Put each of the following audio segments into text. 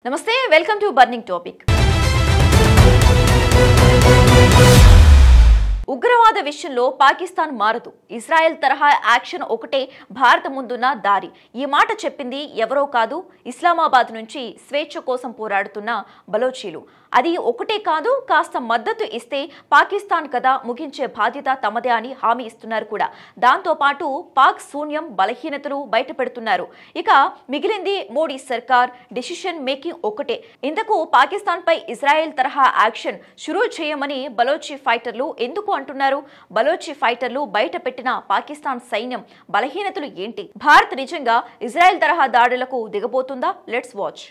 నమస్తే, welcome to burning topic. ఉగ్రవాద విషయంలో పాకిస్తాన్ మారదు. ఇజ్రాయెల్ తరహా యాక్షన్ ఒకటే భారత ముందున్న దారి. ఈ మాట చెప్పింది ఎవరో కాదు, ఇస్లామాబాద్ నుంచి స్వేచ్ఛ కోసం పోరాడుతున్న బలోచీలు. అది ఒకటే కాదు, కాస్త మద్దతు ఇస్తే పాకిస్తాన్ కథ ముగించే బాధ్యత తమదే అని హామీ ఇస్తున్నారు కూడా. దాంతో పాటు పాక్ శూన్యం, బలహీనతలు బయట పెడుతున్నారు. ఇక మిగిలింది మోడీ సర్కార్ డిసిషన్ మేకింగ్ ఒకటే. ఇంతకు పాకిస్తాన్ పై ఇజ్రాయెల్ తరహా యాక్షన్ షురూ చేయమని బలోచి ఫైటర్లు ఎందుకు అంటున్నారు? బలోచి ఫైటర్లు బయట పెట్టిన పాకిస్తాన్ సైన్యం బలహీనతలు ఏంటి? భారత్ నిజంగా ఇజ్రాయెల్ తరహా దాడులకు దిగబోతుందా? Let's watch.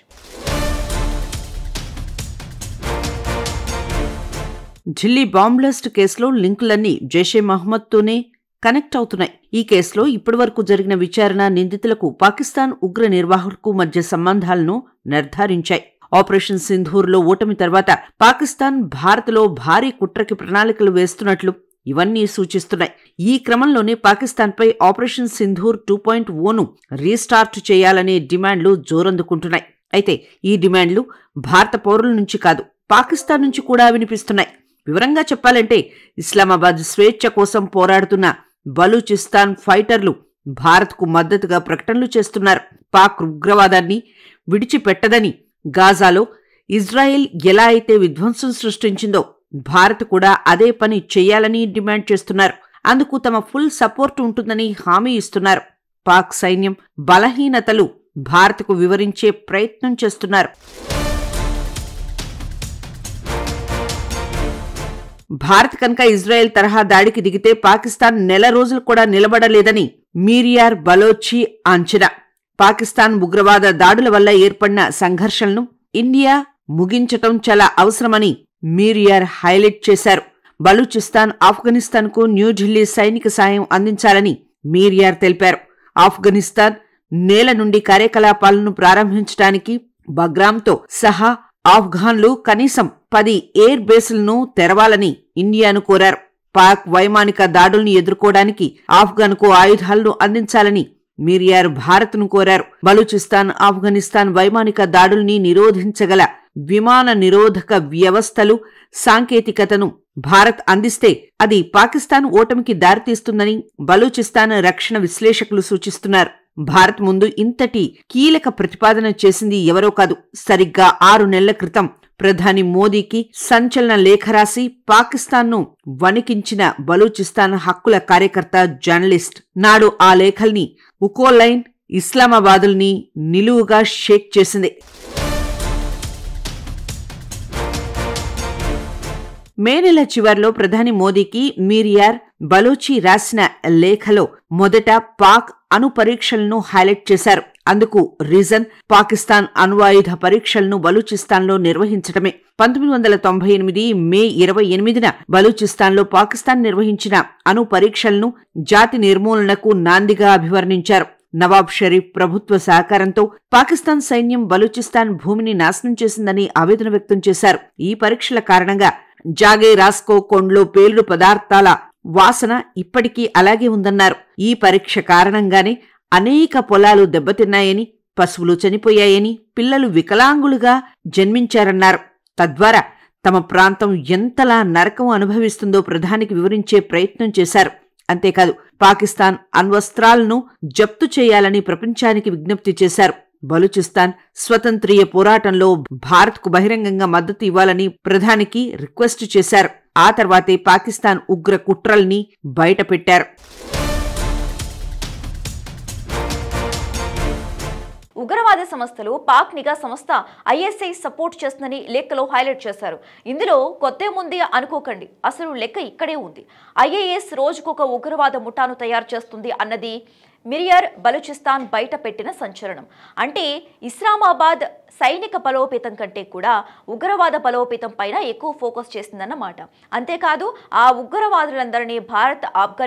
Delhi bomb blast కేసులో లింకులన్నీ జైషే మహమ్మద్తోనే కనెక్ట్ అవుతున్నాయి. ఈ కేసులో ఇప్పటివరకు జరిగిన విచారణ నిందితులకు పాకిస్తాన్ ఉగ్ర నిర్వాహకులకు మధ్య సంబంధాలను నిర్ధారించాయి. ఆపరేషన్ సింధూర్లో ఓటమి తర్వాత పాకిస్తాన్ భారత్లో భారీ కుట్రకి ప్రణాళికలు వేస్తున్నట్లు ఇవన్నీ సూచిస్తున్నాయి. ఈ క్రమంలోనే పాకిస్తాన్పై ఆపరేషన్ సింధూర్ 2.0ను రీస్టార్ట్ చేయాలనే డిమాండ్లు జోరందుకుంటున్నాయి. అయితే ఈ డిమాండ్లు భారత పౌరుల నుంచి కాదు, పాకిస్తాన్ నుంచి కూడా వినిపిస్తున్నాయి. వివరంగా చెప్పాలంటే ఇస్లామాబాద్ స్వేచ్ఛ కోసం పోరాడుతున్న బలూచిస్తాన్ ఫైటర్లు భారత్కు మద్దతుగా ప్రకటనలు చేస్తున్నారు. పాక్ ఉగ్రవాదాన్ని విడిచిపెట్టదని, గాజాలో ఇజ్రాయెల్ ఎలా అయితే విధ్వంసం సృష్టించిందో భారత్ కూడా అదే పని చేయాలని డిమాండ్ చేస్తున్నారు. అందుకు తమ ఫుల్ సపోర్ట్ ఉంటుందని హామీ ఇస్తున్నారు. పాక్ సైన్యం బలహీనతలు భారత్కు వివరించే ప్రయత్నం చేస్తున్నారు. భారత్ కనుక ఇజ్రాయెల్ తరహా దాడికి దిగితే పాకిస్తాన్ నెల రోజులు కూడా నిలబడలేదని మీరియార్ బలోచి అంచనా. పాకిస్తాన్ ఉగ్రవాద దాడుల వల్ల ఏర్పడిన సంఘర్షణను ఇండియా ముగించటం చాలా అవసరమని మీరియార్ హైలైట్ చేశారు. బలూచిస్తాన్, ఆఫ్ఘనిస్తాన్కు న్యూఢిల్లీ సైనిక సాయం అందించాలని మీరియార్ తెలిపారు. ఆఫ్ఘనిస్తాన్ నేల నుండి కార్యకలాపాలను ప్రారంభించడానికి బగ్రామ్తో సహా ఆఫ్ఘాన్లు కనీసం 10 ఎయిర్ బేసులను తెరవాలని ఇండియాను కోరారు. పాక్ వైమానిక దాడుల్ని ఎదుర్కోవడానికి ఆఫ్ఘాన్కు ఆయుధాలను అందించాలని మీరియార్ భారత్ను కోరారు. బలూచిస్తాన్, ఆఫ్ఘనిస్తాన్ వైమానిక దాడుల్ని నిరోధించగల విమాన నిరోధక వ్యవస్థలు, సాంకేతికతను భారత్ అందిస్తే అది పాకిస్తాన్ ఓటమికి దారితీస్తుందని బలూచిస్తాన్ రక్షణ విశ్లేషకులు సూచిస్తున్నారు. భారత్ ముందు ఇంతటి కీలక ప్రతిపాదన చేసింది ఎవరో కాదు, సరిగ్గా 6 నెలల క్రితం ప్రధాని మోదీకి సంచలన లేఖ రాసి పాకిస్తాన్ను వణికించిన బలూచిస్తాన్ హక్కుల కార్యకర్త, జర్నలిస్ట్. నాడు ఆ లేఖల్ని ఉకోలైన్ ఇస్లామాబాదుల్ని నిలువుగా షేక్ చేసింది. మే నెల చివర్లో ప్రధాని మోదీకి మీరియార్ బలోచి రాసిన లేఖలో మొదట పాక్ అణు పరీక్షలను హైలైట్ చేశారు. అందుకు రీజన్ పాకిస్తాన్ అణ్వాయుధ పరీక్షలను బలూచిస్తాన్లో నిర్వహించటమే. 1998 మే 28న బలూచిస్తాన్లో పాకిస్తాన్ నిర్వహించిన అణు పరీక్షలను జాతి నిర్మూలనకు నాందిగా అభివర్ణించారు. నవాబ్ షరీఫ్ ప్రభుత్వ సహకారంతో పాకిస్తాన్ సైన్యం బలూచిస్తాన్ భూమిని నాశనం చేసిందని ఆవేదన వ్యక్తం చేశారు. ఈ పరీక్షల కారణంగా జాగే రాస్కో కొండలో పేలుడు పదార్థాల వాసన ఇప్పటికీ అలాగే ఉందన్నారు. ఈ పరీక్ష కారణంగానే అనేక పొలాలు దెబ్బతిన్నాయని, పశువులు చనిపోయాయని, పిల్లలు వికలాంగులుగా జన్మించారన్నారు. తద్వారా తమ ప్రాంతం ఎంతలా నరకం అనుభవిస్తుందో ప్రధానికి వివరించే ప్రయత్నం చేశారు. అంతేకాదు పాకిస్తాన్ అణ్వస్త్రాలను జప్తు చేయాలని ప్రపంచానికి విజ్ఞప్తి చేశారు. బలూచిస్తాన్ స్వతంత్రీయ పోరాటంలో భారత్కు బహిరంగంగా మద్దతు ఇవ్వాలని ప్రధానికి రిక్వెస్ట్ చేశారు. ఆ తర్వాతే పాకిస్తాన్ ఉగ్ర కుట్రల్ని బయటపెట్టారు. ఉగ్రవాద సంస్థలు పాక్ నిఘా సంస్థ ఐఎస్ఐ సపోర్ట్ చేస్తుందని లెక్కలో హైలైట్ చేశారు. ఇందులో కొత్తేముంది అనుకోకండి, అసలు లెక్క ఇక్కడే ఉంది. ఐఏఎస్ రోజుకొక ఉగ్రవాద ముఠాను తయారు చేస్తుంది అన్నది మిరియర్ బలూచిస్తాన్ బయట పెట్టిన సంచలనం. అంటే ఇస్లామాబాద్ సైనిక బలోపేతం కంటే కూడా ఉగ్రవాద బలోపేతం పైన ఎక్కువ ఫోకస్ చేసిందన్నమాట. అంతేకాదు ఆ ఉగ్రవాదులందరినీ భారత్, ఆఫ్ఘనిస్తాన్